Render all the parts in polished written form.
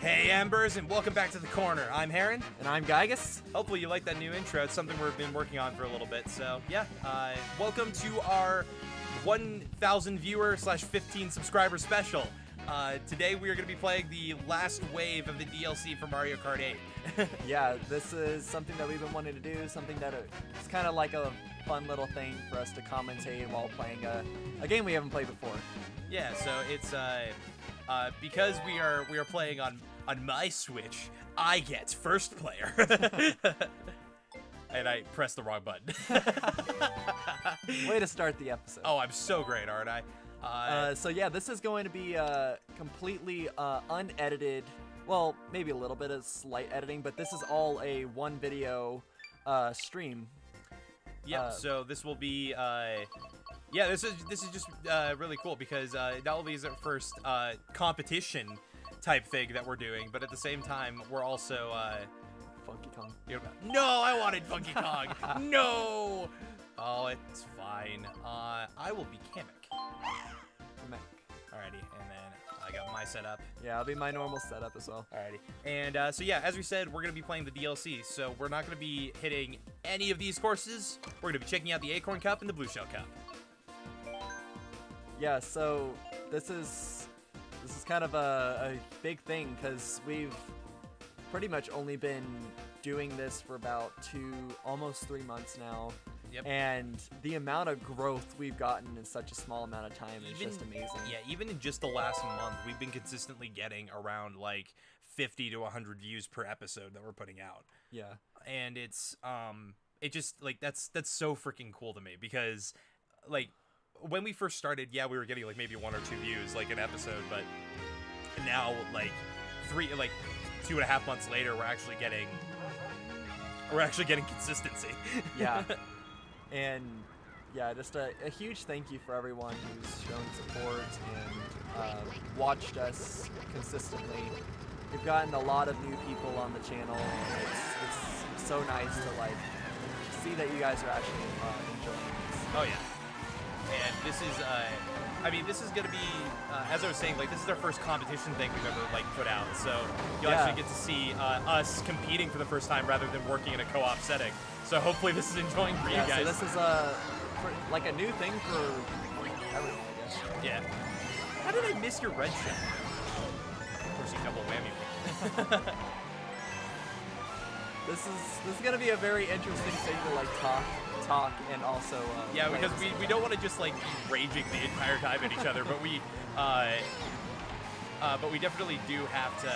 Hey Embers, and welcome back to the corner. I'm Heron. And I'm Gigas. Hopefully you like that new intro. It's something we've been working on for a little bit. So yeah, welcome to our 1,000 viewer / 15 subscriber special. Today we are going to be playing the last wave of the DLC for Mario Kart 8. Yeah, this is something that we've been wanting to do, something that it's kind of like a fun little thing for us to commentate while playing a game we haven't played before. Yeah, so it's because we are playing on my Switch, I get first player. And I pressed the wrong button. Way to start the episode. Oh, I'm so great, aren't I? So yeah, this is going to be completely unedited. Well, maybe a little bit of slight editing, but this is all a one video stream. Yep. So this will be. Yeah, this is just really cool because not only is it our first competition type thing that we're doing, but at the same time we're also Funky Kong. No, I wanted Funky Kong. No. Oh, it's fine. I will be Kamek. Alrighty, and then I got my setup. Yeah, I'll be my normal setup as well. Alrighty, and so yeah, as we said, we're gonna be playing the DLC. So we're not gonna be hitting any of these courses. We're gonna be checking out the Acorn Cup and the Blue Shell Cup. Yeah, so this is kind of a big thing because we've pretty much only been doing this for about almost 3 months now. Yep. And the amount of growth we've gotten in such a small amount of time is just amazing. Yeah, even in just the last month, we've been consistently getting around like 50 to 100 views per episode that we're putting out. Yeah. And it's it just like that's so freaking cool to me because like when we first started, yeah, we were getting like maybe 1 or 2 views like an episode, but now like 2.5 months later, we're actually getting consistency. Yeah. And yeah, just a huge thank you for everyone who's shown support and watched us consistently. We've gotten a lot of new people on the channel, and it's so nice to like see that you guys are actually enjoying this. Oh yeah. And this is, I mean, this is gonna be, as I was saying, like this is our first competition thing we've ever like put out. So you'll actually get to see us competing for the first time rather than working in a co-op setting. So hopefully this is enjoying for you guys. So this is like a new thing for everyone, I guess. Yeah. How did I miss your red shell? Of course, you double whammy. This is gonna be a very interesting thing to like talk and also yeah, because we don't want to just like be raging the entire time at each other, but we definitely do have to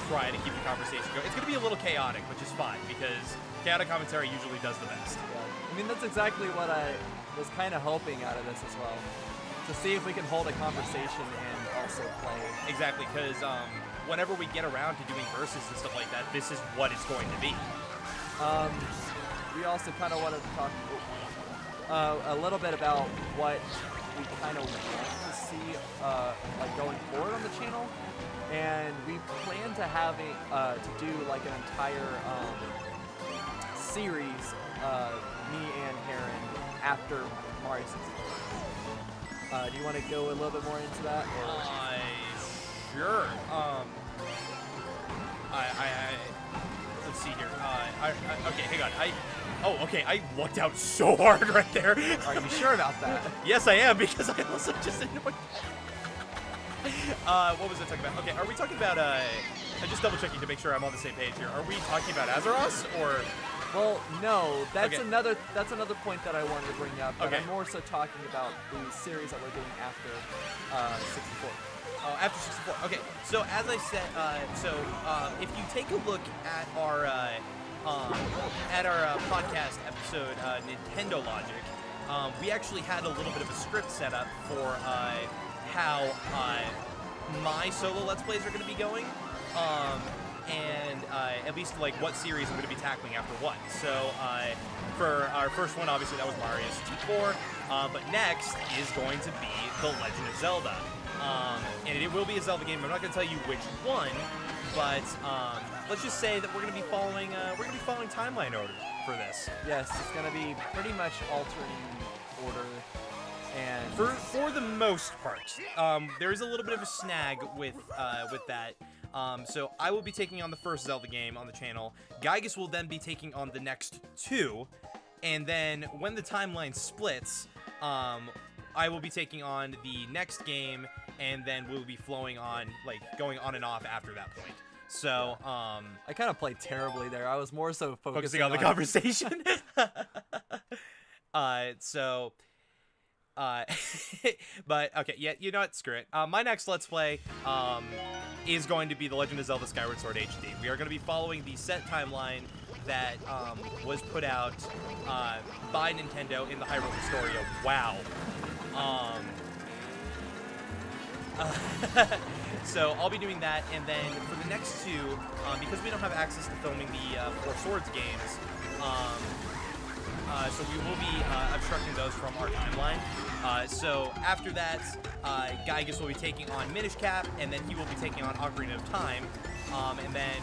try to keep the conversation going. It's gonna be a little chaotic, which is fine because chaotic commentary usually does the best. Yeah. I mean, that's exactly what I was kind of hoping out of this as well, to see if we can hold a conversation and also play. Exactly, because whenever we get around to doing verses and stuff like that, this is what it's going to be. We also kind of wanted to talk a little bit about what we kind of want to see like going forward on the channel, and we plan to have to do like an entire series, me and Heron, after Mario 64. Do you want to go a little bit more into that? Sure. Let's see here. Okay, hang on. Okay, I lucked out so hard right there. Are you sure about that? Yes, I am, because I also just annoyed. What was I talking about? Okay, are we talking about, I'm just double checking to make sure I'm on the same page here. Are we talking about Azeroth, or? Well, no, that's okay. another point that I wanted to bring up, but okay. I'm more so talking about the series that we're doing after 64. Oh, after 64. Okay, so as I said, if you take a look at our podcast episode, Nintendo Logic, we actually had a little bit of a script set up for how my solo Let's Plays are going to be going, and at least like what series I'm going to be tackling after what. So for our first one, obviously that was Mario 64, but next is going to be The Legend of Zelda. And it will be a Zelda game. I'm not going to tell you which one, but let's just say that we're going to be following timeline order for this. Yes, it's going to be pretty much altering order, and for the most part. There is a little bit of a snag with that. So I will be taking on the first Zelda game on the channel. Gigas will then be taking on the next 2. And then when the timeline splits, I will be taking on the next game, and then we'll be flowing on, like, going on and off after that point. So, I kind of played terribly there. I was more so focusing on the conversation. But, okay, yeah, you know what? Screw it. My next Let's Play is going to be The Legend of Zelda Skyward Sword HD. We are going to be following the set timeline that was put out by Nintendo in the Hyrule Historia. Wow. So I'll be doing that, and then for the next 2, because we don't have access to filming the Four Swords games, so we will be obstructing those from our timeline. So after that, Gigas will be taking on Minish Cap, and then he will be taking on Ocarina of Time, and then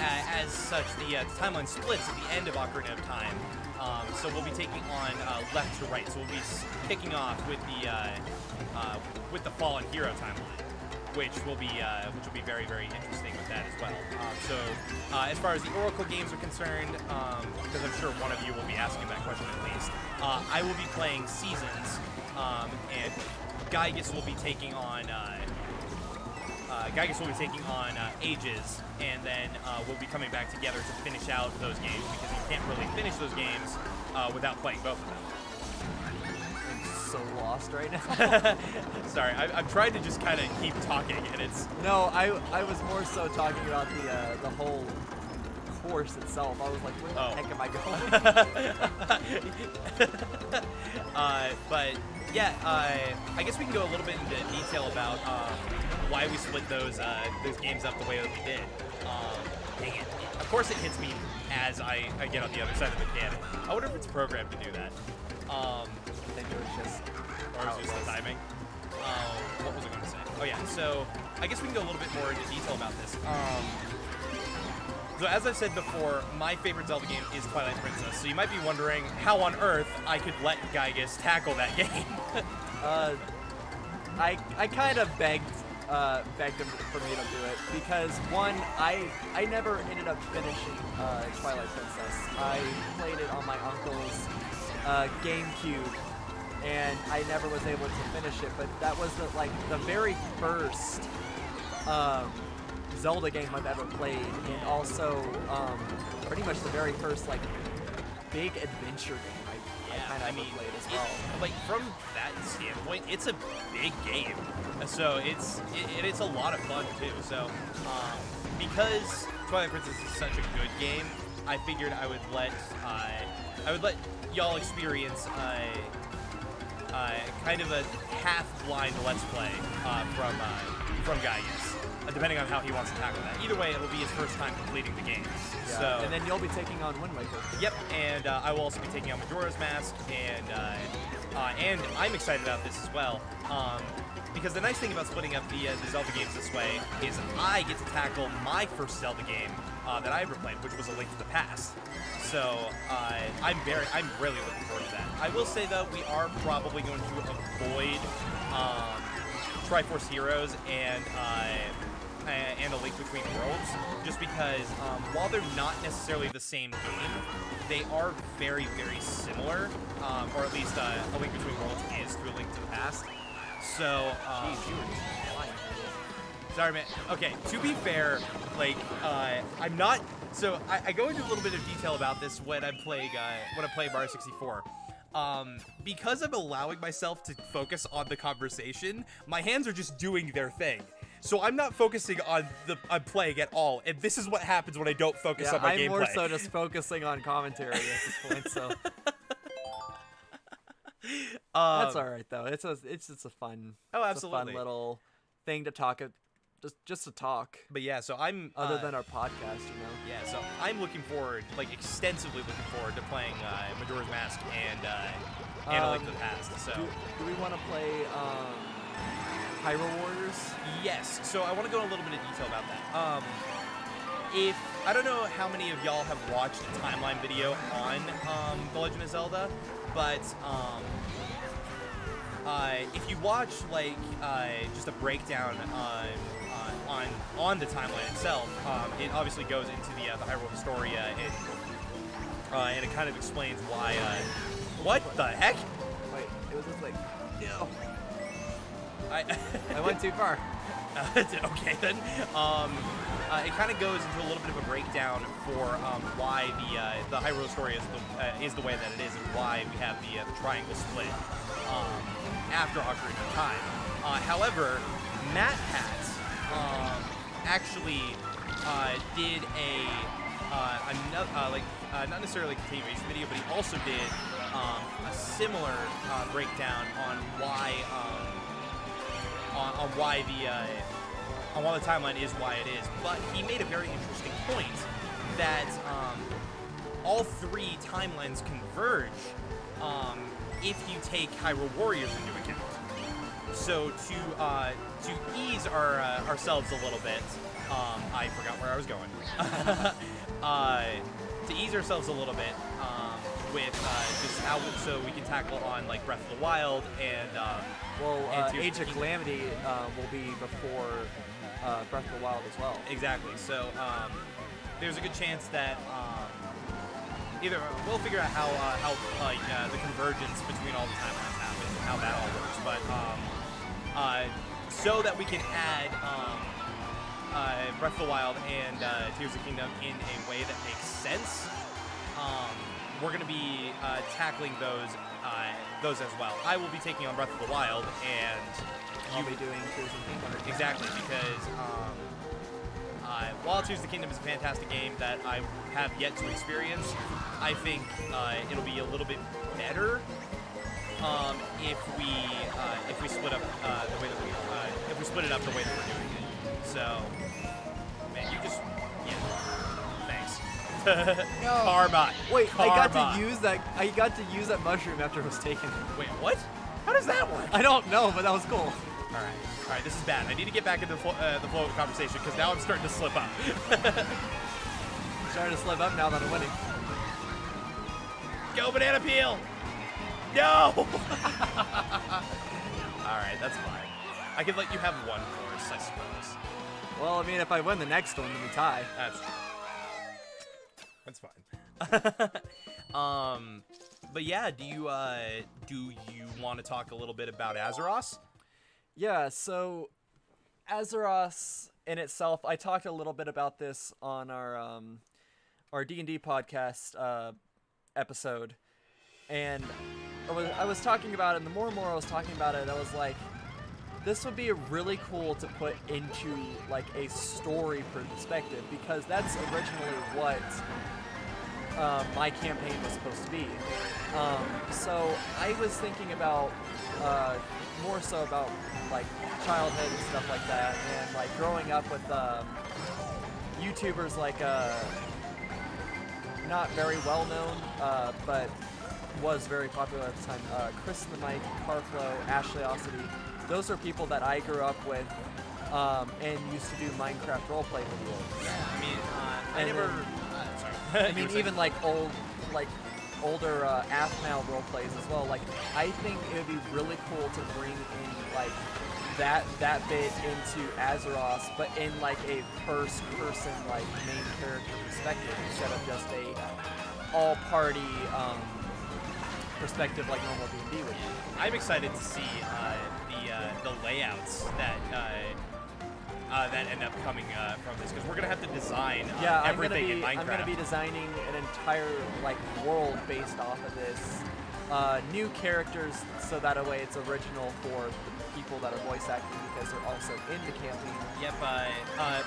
as such, the timeline splits at the end of Ocarina of Time. So we'll be taking on left to right. So we'll be kicking off with the Fallen Hero timeline, which will be very, very interesting with that as well. So as far as the Oracle games are concerned, because I'm sure one of you will be asking that question at least, I will be playing Seasons, and Gigas will be taking on Ages, and then we'll be coming back together to finish out those games, because you can't really finish those games without playing both of them. I'm so lost right now. Sorry, I'm trying to just kind of keep talking, and it's... No, I was more so talking about the whole course itself. I was like, where the heck am I going? But yeah, I guess we can go a little bit into detail about why we split those games up the way that we did. Dang it. Of course it hits me as I get on the other side of the cannon. I wonder if it's programmed to do that. Maybe it was just... Or is it just the timing? What was I going to say? Oh yeah, so I guess we can go a little bit more into detail about this. So as I've said before, my favorite Zelda game is Twilight Princess. So you might be wondering how on earth I could let Gigas tackle that game. I kind of begged him for me to do it because, one, I never ended up finishing Twilight Princess. I played it on my uncle's GameCube, and I never was able to finish it. But that was the very first Zelda game I've ever played, and also pretty much the very first big adventure game I kind of played as well. Like from that standpoint, it's a big game, so it's a lot of fun too. So because Twilight Princess is such a good game, I figured I would let y'all experience kind of a half-blind Let's Play from Gigas. Depending on how he wants to tackle that. Either way, it'll be his first time completing the game. Yeah. So, and then you'll be taking on Wind Waker. Yep, and I will also be taking on Majora's Mask, and I'm excited about this as well. Because the nice thing about splitting up the Zelda games this way is I get to tackle my first Zelda game that I ever played, which was A Link to the Past. So I'm really looking forward to that. I will say though, we are probably going to avoid Triforce Heroes and A Link Between Worlds, just because while they're not necessarily the same game, they are very, very similar, or at least A Link Between Worlds is to A Link to the Past. So, Jeez, you were just flying. Sorry, man. Okay, to be fair, I'm not. So I go into a little bit of detail about this when I play Mario 64. Because I'm allowing myself to focus on the conversation, my hands are just doing their thing. So I'm not focusing on playing at all, and this is what happens when I don't focus on my gameplay. I'm more so just focusing on commentary at this point, so. That's all right though. It's just a fun. Oh, absolutely. It's a fun little thing to talk. Just to talk. But yeah, so I'm other than our podcast, you know. Yeah, so I'm looking forward, extensively looking forward to playing Majora's Mask and A Link to the Past. So do we want to play Hyrule Warriors? Yes. So I want to go in a little bit of detail about that. If I don't know how many of y'all have watched a timeline video on The Legend of Zelda, but if you watch just a breakdown on on the timeline itself, it obviously goes into the Hyrule Historia, and it kind of explains why. What the heck? Wait, it was just like, no. I went too far. Okay then. It kind of goes into a little bit of a breakdown for why the Hyrule story is the way that it is, and why we have the triangle split after Ocarina of Time. However, Matt Hat actually did not necessarily a continuation video, but he also did a similar breakdown on why the timeline is why it is. But he made a very interesting point that all three timelines converge if you take Hyrule Warriors into account. So to ease ourselves a little bit, I forgot where I was going. To ease ourselves a little bit with just how so we can tackle on like Breath of the Wild and Age of Calamity will be before Breath of the Wild as well. Exactly. So there's a good chance that either we'll figure out how the convergence between all the timelines happens and how that all works, but so that we can add Breath of the Wild and Tears of the Kingdom in a way that makes sense. We're going to be tackling those as well. I will be taking on Breath of the Wild, and I'll be doing Tears of the Kingdom. Exactly, because while Tears of the Kingdom is a fantastic game that I have yet to experience, I think it'll be a little bit better if we split up the way that if we split it up the way that we're doing it. So, man, you just thanks. No. Karma. Wait, Karma. I got to use that mushroom after it was taken. Wait, what? How does that work? I don't know, but that was cool. All right, this is bad. I need to get back into the flow of the conversation because now I'm starting to slip up. Starting to slip up now that I'm winning. Go Banana Peel! No! All right, that's fine. I could let you have one course, I suppose. Well, I mean, if I win the next one, then we tie. That's true. That's fine. But yeah, do you want to talk a little bit about Azeroth? Yeah, so Azeroth in itself, I talked a little bit about this on our D&D podcast episode, and I was talking about it, and the more and more I was talking about it, I was like, this would be really cool to put into like a story perspective, because that's originally what my campaign was supposed to be. So I was thinking about more so about like childhood and stuff like that, and like growing up with YouTubers like not very well known, but was very popular at the time. Chris and the Mike, Carflow, Ashley Ossity. Those are people that I grew up with and used to do Minecraft roleplay videos. Yeah, I mean, I And never. then- Sorry. I mean, even like older Athmal roleplays as well. Like, I think it would be really cool to bring in like that bit into Azeroth, but in like a first-person like main character perspective instead of just a all-party perspective like normal D&D would be. I'm excited to see the layouts that end up coming from this, because we're gonna have to design everything in Minecraft. I'm gonna be designing an entire like world based off of this. New characters, so that way it's original for the people that are voice acting, because they're also in the campaign. Yep,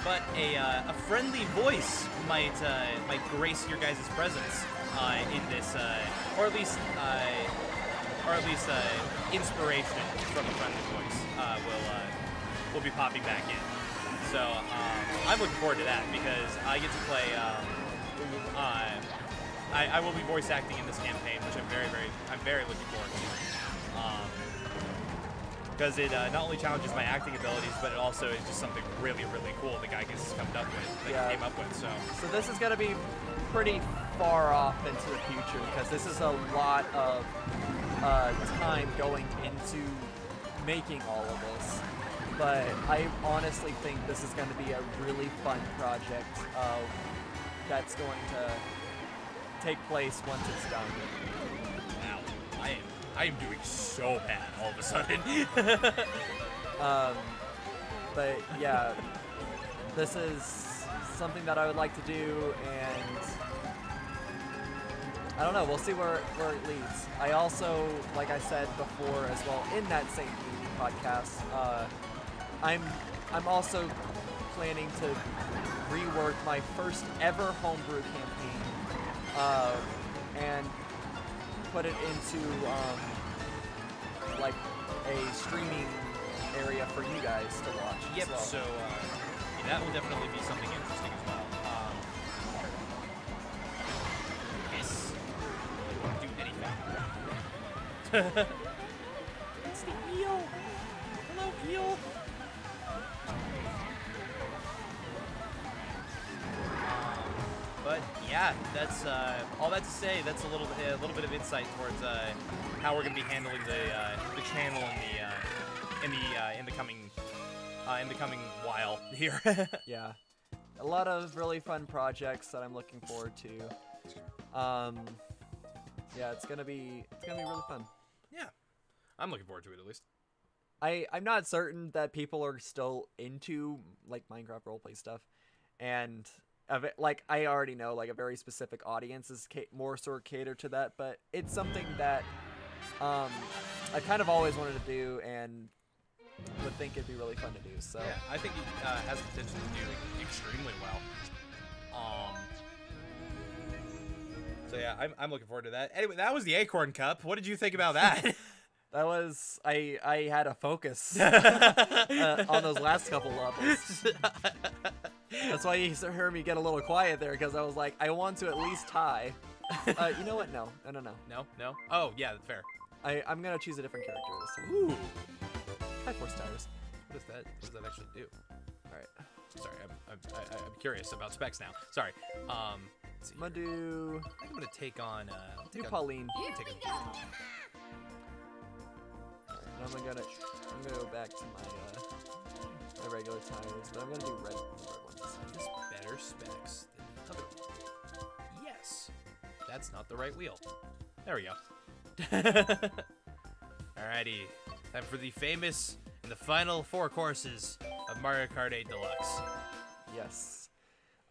but a friendly voice might grace your guys' presence in this, or at least inspiration from a friendly voice will be popping back in. So I'm looking forward to that, because I get to play. I will be voice acting in this campaign, which I'm very looking forward to. Because it not only challenges my acting abilities, but it also is just something really cool the guy came up with. So this is gonna be pretty far off into the future, because this is a lot of time going into making all of this. but I honestly think this is going to be a really fun project that's going to take place once it's done. Wow, I am doing so bad all of a sudden. But yeah, this is something that I would like to do, and I don't know, we'll see where it leads. I also, like I said before as well, in that same community podcast, I'm also planning to rework my first ever homebrew campaign, and put it into like a streaming area for you guys to watch. Yep. Well. So yeah, that will definitely be something interesting as well. Yes. I don't do anything. It's the eel. Hello, eel. But yeah, that's all that to say. That's a little bit of insight towards how we're going to be handling the channel in the coming while here. Yeah, a lot of really fun projects that I'm looking forward to. Yeah, it's gonna be really fun. Yeah, I'm looking forward to it at least. I'm not certain that people are still into like Minecraft roleplay stuff, and like I already know like a very specific audience is more sort of catered to that, but it's something that I kind of always wanted to do and would think it'd be really fun to do. So yeah, I think it has the potential to do extremely well. So yeah, I'm looking forward to that. Anyway, that was the Acorn Cup. What did you think about that? that was I had a focus on those last couple levels. That's why you heard me get a little quiet there, because I was like, I want to at least tie. You know what? No. No. Oh yeah, that's fair. I'm gonna choose a different character this time. Ooh. High Force tires. What does that actually do? All right. Sorry, I'm curious about specs now. Sorry. Let's see. I'm gonna do. I think I'm gonna take on. Pauline. Take on. And I'm gonna go back to my regular tires, but I'm gonna do red ones this time. Just better specs than the other one. Yes. That's not the right wheel. There we go. Alrighty. Time for the famous and the final 4 courses of Mario Kart 8 Deluxe. Yes.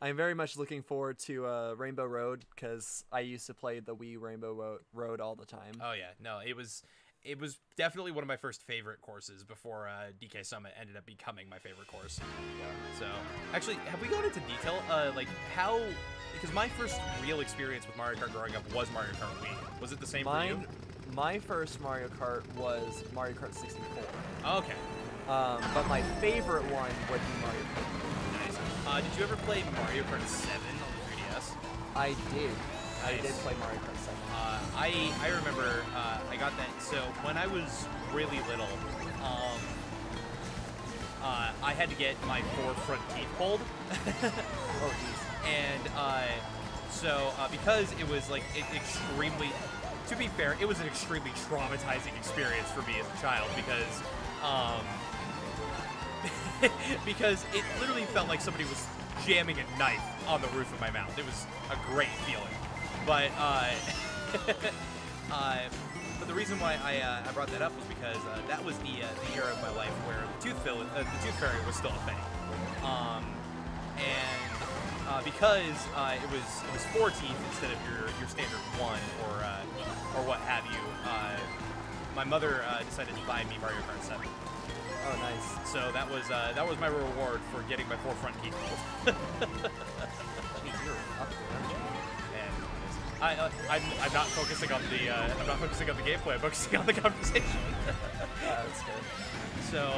I'm very much looking forward to Rainbow Road, because I used to play the Wii Rainbow Road all the time. Oh yeah, no, it was definitely one of my first favorite courses before DK Summit ended up becoming my favorite course. Yeah. So, actually, have we gone into detail, like how? Because my first real experience with Mario Kart growing up was Mario Kart Wii. Was it the same for you? My first Mario Kart was Mario Kart 64. Okay. But my favorite one would be Mario Kart. Nice. Did you ever play Mario Kart 7 on the 3DS? I did. Nice. I did play Mario Kart 7. I remember I got that. So when I was really little, I had to get my 4 front teeth pulled. Oh geez. And so because it was like extremely. To be fair, it was an extremely traumatizing experience for me as a child because because it literally felt like somebody was jamming a knife on the roof of my mouth. It was a great feeling. But but the reason why I brought that up was because that was the era of my life where the Tooth Fairy was still a thing. And because it was 4 teeth instead of your standard 1 or what have you, my mother decided to buy me Mario Kart 7. Oh, nice. So that was my reward for getting my 4 front teeth pulled. You're up there, aren't you? I'm not focusing on the gameplay. I'm focusing on the conversation. That's good. So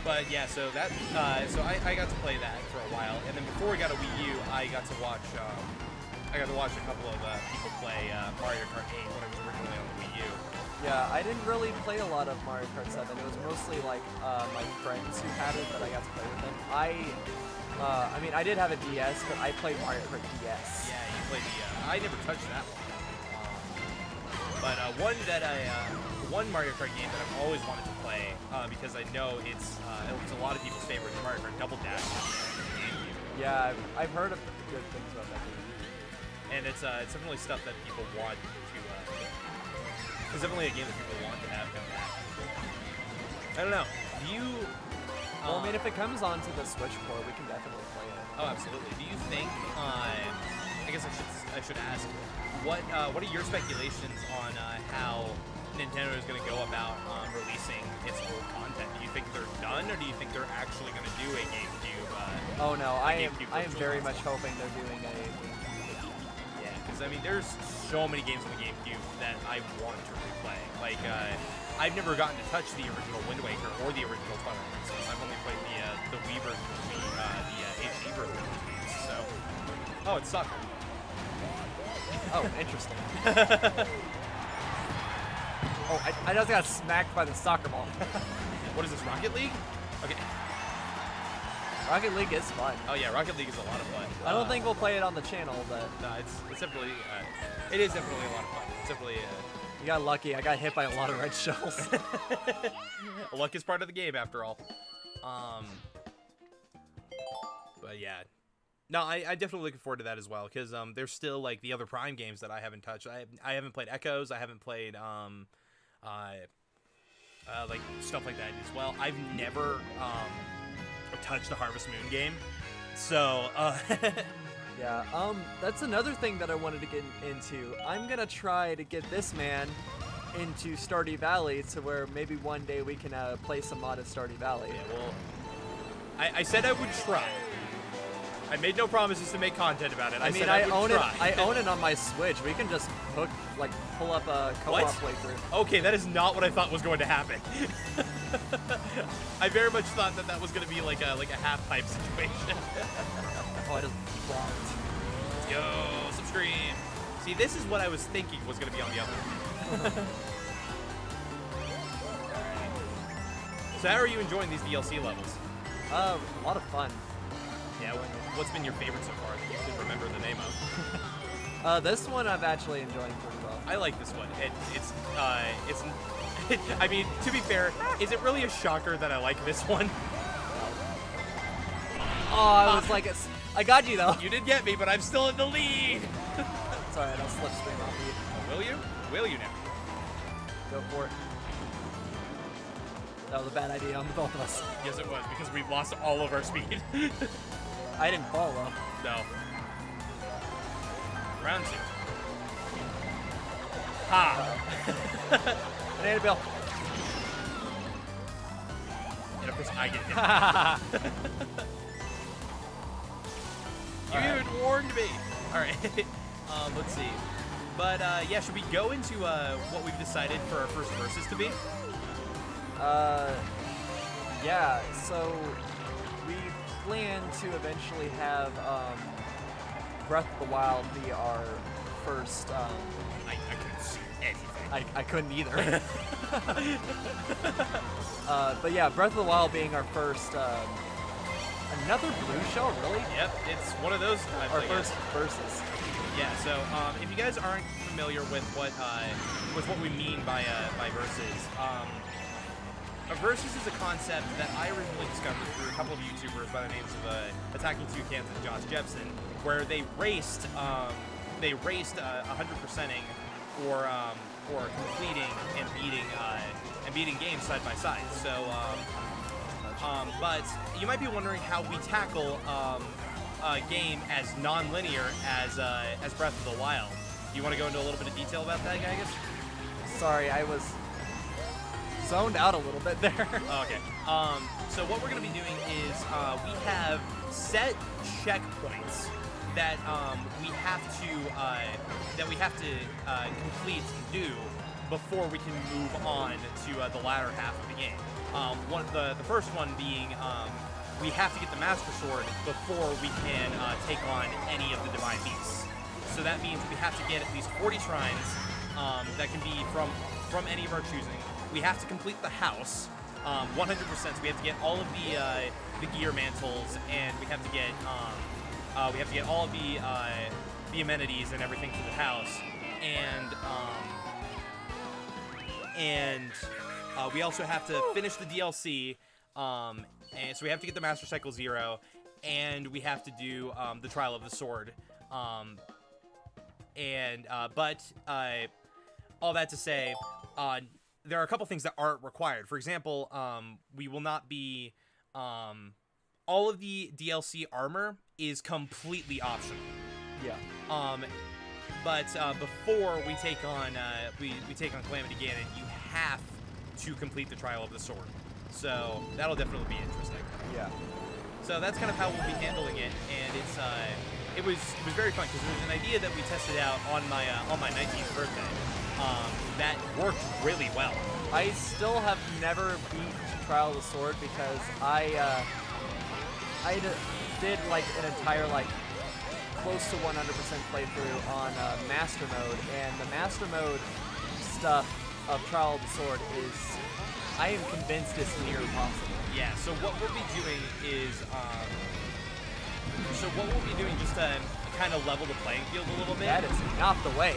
but yeah, so that I got to play that for a while, and then before we got a Wii U, I got to watch a couple of people play Mario Kart 8 when it was originally on the Wii U. Yeah, I didn't really play a lot of Mario Kart 7. It was mostly like my friends who had it that I got to play with them. I mean, I did have a DS, but I played Mario Kart DS. Yeah, you played the. I never touched that one. One Mario Kart game that I've always wanted to play because I know it's a lot of people's favorite, is Mario Kart Double Dash. Yeah, I've heard of good things about that game. And it's definitely stuff that people want to. It's definitely a game that people want to have come back. I don't know. Do you? Well, I mean, if it comes onto the Switch port, we can definitely play it. Oh, absolutely. Do you think? I guess I should ask. What are your speculations on how Nintendo is going to go about releasing its old content? Do you think they're done, or do you think they're actually going to do a GameCube? Oh no, I am very much hoping they're doing a. Yeah, because I mean, there's so many games on the GameCube that I want to replay. Like, I've never gotten to touch the original Wind Waker or the original Twilight Princess. I've only played the Wii version, the HD version of those games. So, oh, it's soccer. Oh, interesting. Oh, I just got smacked by the soccer ball. What is this, Rocket League? Okay. Rocket League is fun. Oh yeah, Rocket League is a lot of fun. I don't think we'll play it on the channel, but no, it's definitely it is definitely a lot of fun. It's definitely. You got lucky. I got hit by a lot of red shells. Luck is part of the game, after all. But yeah. No, I definitely looking forward to that as well, because there's still like the other Prime games that I haven't touched. I haven't played Echoes. I haven't played like stuff like that as well. I've never touched the Harvest Moon game, so yeah. That's another thing that I wanted to get into. I'm gonna try to get this man into Stardew Valley to where maybe one day we can play some mod of Stardew Valley. Yeah, well, I said I would try. I made no promises to make content about it. I mean, I own try. it. I own it on my Switch. We can just pull up a co-op playthrough. Okay, that is not what I thought was going to happen. I very much thought that was going to be like a half-pipe situation. Oh, I just blocked. Let's go, subscribe. See, this is what I was thinking was going to be on the other. So how are you enjoying these DLC levels? A lot of fun. Yeah, what's been your favorite so far that you can remember the name of? This one I'm actually enjoying pretty well. I like this one. It's I mean, to be fair, is it really a shocker that I like this one? Oh, I was like, I got you though. You did get me, but I'm still in the lead. Sorry, I don't slipstream off you. Oh, will you? Will you now? Go for it. That was a bad idea on both of us. Yes, it was, because we lost all of our speed. I didn't fall though. No. Round 2. Ha! Banana Bill. And of course I get hit. You even warned me. All right. Let's see. But yeah, should we go into what we've decided for our first versus to be? Yeah. So we plan to eventually have Breath of the Wild be our first. I couldn't see anything. I couldn't either. But yeah, Breath of the Wild being our first. Another blue shell, really? Yep, it's one of those times. Our first versus. Yeah. So if you guys aren't familiar with what we mean by versus, a versus is a concept that I originally discovered through a couple of YouTubers by the names of Attacking Toucans and Josh Jepson, where they raced 100%ing or completing and beating games side by side. So, but you might be wondering how we tackle a game as non-linear as Breath of the Wild. You want to go into a little bit of detail about that, Gigas? Sorry, I was zoned out a little bit there. Okay. So what we're going to be doing is we have set checkpoints that we have to complete and do before we can move on to the latter half of the game. The first one being we have to get the Master Sword before we can take on any of the Divine Beasts. So that means we have to get at least 40 shrines that can be from any of our choosing. We have to complete the house 100%. So we have to get all of the gear mantles, and we have to get all of the amenities and everything to the house. And and we also have to finish the DLC, and so we have to get the Master Cycle 0, and we have to do the Trial of the Sword. But all that to say, there are a couple things that aren't required. For example, we will not be... all of the DLC armor is completely optional. Yeah. But before we take on we take on Calamity Ganon, you have to complete the Trial of the Sword. So that'll definitely be interesting. Yeah. So that's kind of how we'll be handling it, and it was very fun because there was an idea that we tested out on my 19th birthday that worked really well. I still have never beat Trial of the Sword because I did like an entire like close to 100% playthrough on Master Mode, and the Master Mode stuff of Trial of the Sword is, I am convinced, it's near impossible. Yeah. So what we'll be doing is just to kind of level the playing field a little bit. That is not the way.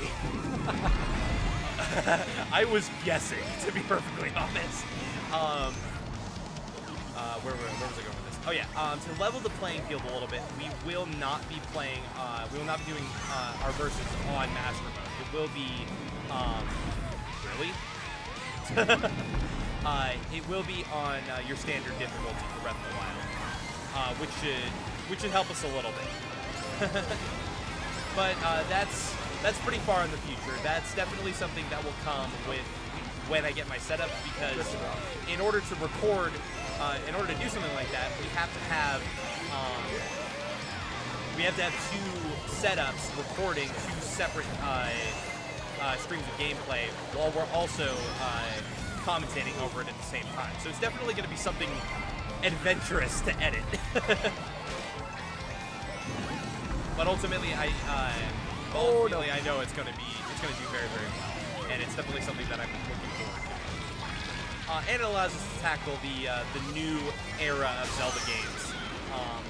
I was guessing, to be perfectly honest. Where was I going with this? Oh yeah, to level the playing field a little bit, we will not be playing, we will not be doing our verses on Master Mode. It will be, really? It will be on your standard difficulty for Breath of the Wild, which should help us a little bit. But that's pretty far in the future. That's definitely something that will come with when I get my setup, because in order to record, in order to do something like that, we have to have two setups recording two separate streams of gameplay while we're also commentating over it at the same time. So it's definitely going to be something adventurous to edit. But ultimately, I know it's going to do very, very well, and it's definitely something that I'm looking forward to. And it allows us to tackle the new era of Zelda games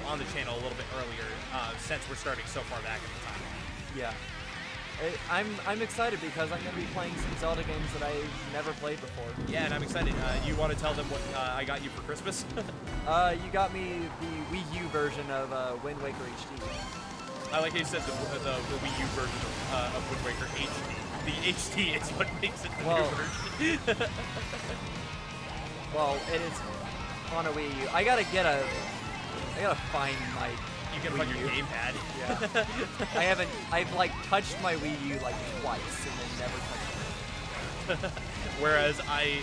on the channel a little bit earlier, since we're starting so far back in the time. Yeah. I'm excited because I'm going to be playing some Zelda games that I've never played before. Yeah, and I'm excited. You want to tell them what I got you for Christmas? You got me the Wii U version of Wind Waker HD. I like how you said the Wii U version of Wind Waker HD. The HD is what makes it the new version. Well, it is on a Wii U. I gotta find my You can find your gamepad. Yeah. I've like touched my Wii U like twice and then never touched it. Whereas I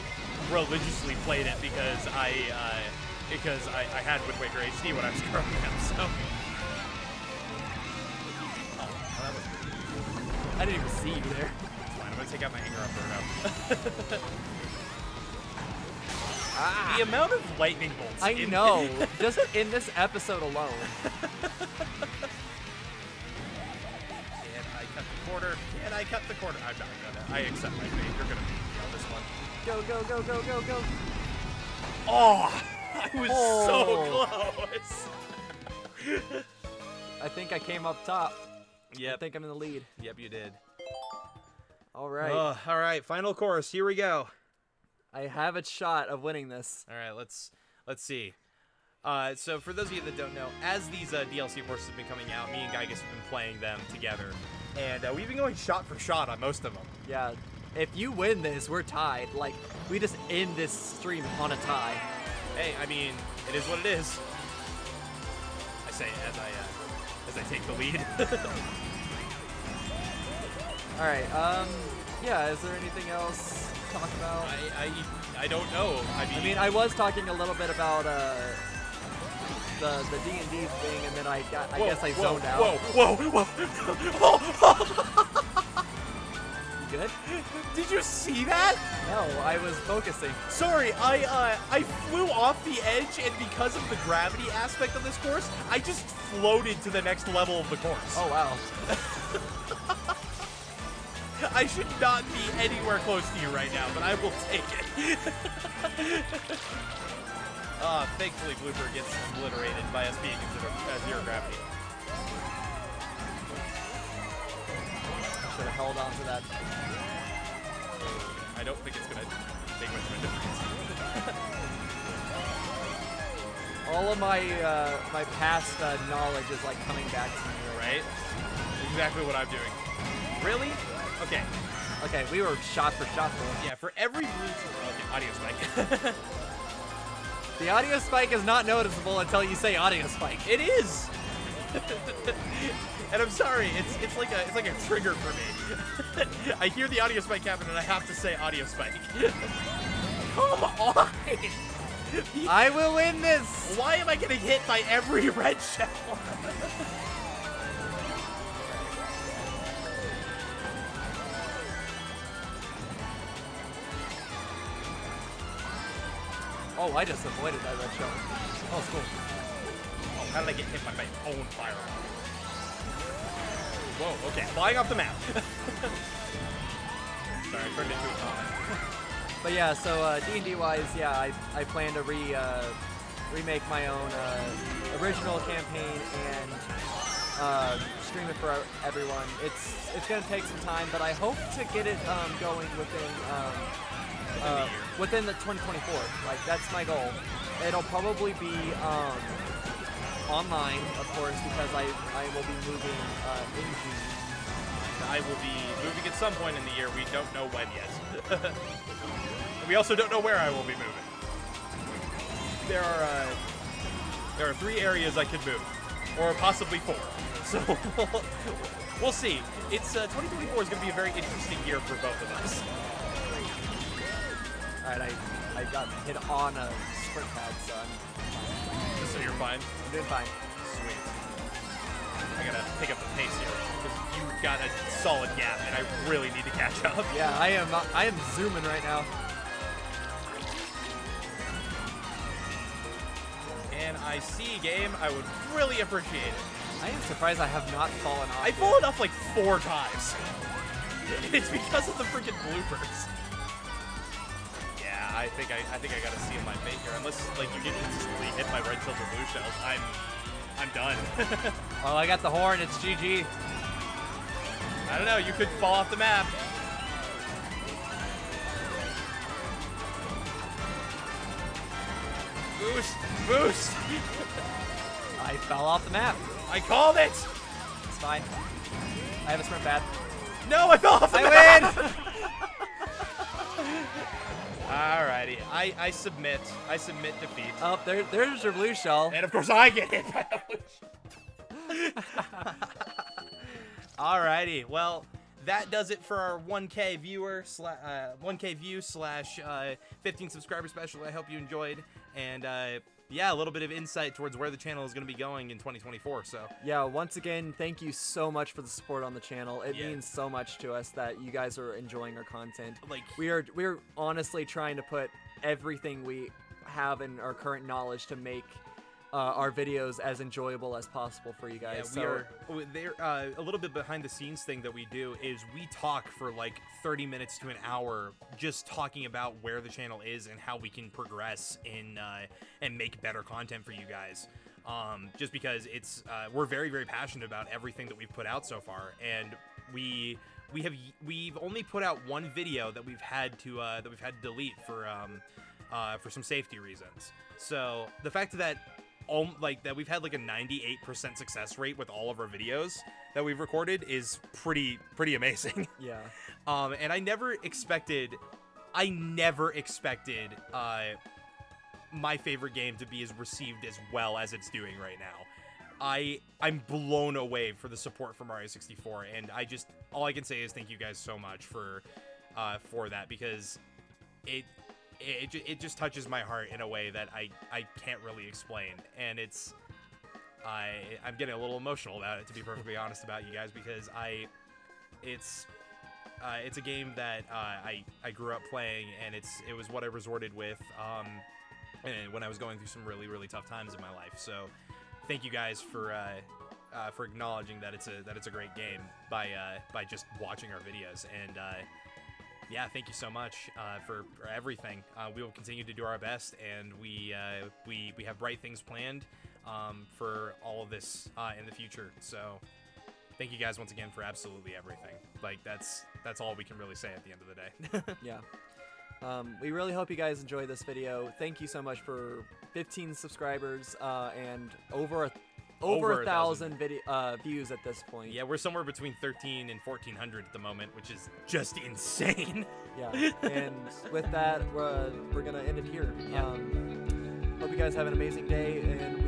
religiously played it because I had Wind Waker HD when I was growing up, so. Oh, that was good. I didn't even see you there. It's fine, I'm gonna take out my hanger up. The amount of lightning bolts. I know, just in this episode alone. Can I cut the quarter? Can I cut the quarter? I'm not gonna. I accept my fate. You're gonna beat me on this one. Go, go, go, go, go, go. Oh! I was so close! I think I came up top. Yep. I think I'm in the lead. Yep, you did. All right. All right, final course. Here we go. I have a shot of winning this. All right, let's see. So for those of you that don't know, as these DLC courses have been coming out, me and Gigas have been playing them together, and we've been going shot for shot on most of them. Yeah. If you win this, we're tied. Like, we just end this stream on a tie. Hey, I mean, it is what it is. I say as I take the lead. All right. Yeah. Is there anything else to talk about? I don't know. I mean, I was talking a little bit about the D&D thing, and then I guess I zoned out. Whoa! You good? Did you see that? No, I was focusing. Sorry, I flew off the edge, and because of the gravity aspect of this course, I just floated to the next level of the course. Oh wow. I should not be anywhere close to you right now, but I will take it. Thankfully, Blooper gets obliterated by us being considered zero gravity. Should have held on to that. I don't think it's gonna make much of a difference. All of my my past knowledge is like coming back to me Right? Exactly what I'm doing. Really? Okay. Okay, we were shot for shot though. Yeah, for every blue... Okay, audio spike. The audio spike is not noticeable until you say audio spike. It is! And I'm sorry, it's like a trigger for me. I hear the audio spike happen and I have to say audio spike. Come on! I will win this! Why am I getting hit by every red shell? Oh, I just avoided that red shell. Oh, it's cool. Oh, how did I get hit by my own fireball? Whoa, okay, flying off the map. Sorry, I turned into a comment. But yeah, so D&D wise, yeah, I plan to remake my own original campaign and stream it for everyone. It's gonna take some time, but I hope to get it going within the 2024. Like that's my goal. It'll probably be online, of course, because I will be moving in June. I will be moving at some point in the year. We don't know when yet. We also don't know where I will be moving. There are 3 areas I could move, or possibly 4. So we'll see. It's 2024 is going to be a very interesting year for both of us. All right, I got hit on a sprint pad, so So you're fine. I'm doing fine. Sweet. I gotta pick up the pace here because you've got a solid gap, and I really need to catch up. Yeah, I am zooming right now. And I see, game. I would really appreciate it. I am surprised I have not fallen off. I've fallen off like 4 times. It's because of the freaking bloopers. Yeah, I think I gotta seal my fate here. Unless like you get instantly hit by red shells or blue shells, I'm done. Oh, I got the horn. It's GG. I don't know. You could fall off the map. Boost! Boost! I fell off the map. I called it! It's fine. I have a sprint pad. No, I fell off the map! win! Alrighty. I submit. I submit defeat. Oh, there's your blue shell. And of course I get hit by a blue shell. Alrighty. Well, that does it for our 1K viewer 1K view slash 15 subscriber special. I hope you enjoyed. And yeah, a little bit of insight towards where the channel is going to be going in 2024. So yeah, once again, thank you so much for the support on the channel. It Yeah. means so much to us that you guys are enjoying our content. like, We're honestly trying to put everything we have in our current knowledge to make our videos as enjoyable as possible for you guys. yeah, there a little bit behind the scenes thing that we do is we talk for like 30 minutes to an hour just talking about where the channel is and how we can progress in and make better content for you guys. Just because it's we're very, very passionate about everything that we've put out so far, and we've only put out one video that we've had to delete for some safety reasons. So the fact that that we've had like a 98% success rate with all of our videos that we've recorded is pretty amazing. Yeah. And I never expected my favorite game to be as received as well as it's doing right now. I'm blown away for the support from Mario 64, and all I can say is thank you guys so much for that, because it just touches my heart in a way that I can't really explain, and I'm getting a little emotional about it, to be perfectly honest about you guys, because it's a game that I grew up playing, and it was what I resorted with and when I was going through some really, really tough times in my life. So thank you guys for acknowledging that it's a great game by just watching our videos. And yeah, thank you so much for everything. We will continue to do our best, and we have bright things planned for all of this in the future. So thank you guys once again for absolutely everything. Like that's all we can really say at the end of the day. Yeah. We really hope you guys enjoy this video. Thank you so much for 15 subscribers and over 1,000 views at this point. Yeah, we're somewhere between 13 and 1,400 at the moment, which is just insane. Yeah, and with that, we're gonna end it here. Yeah. Hope you guys have an amazing day, and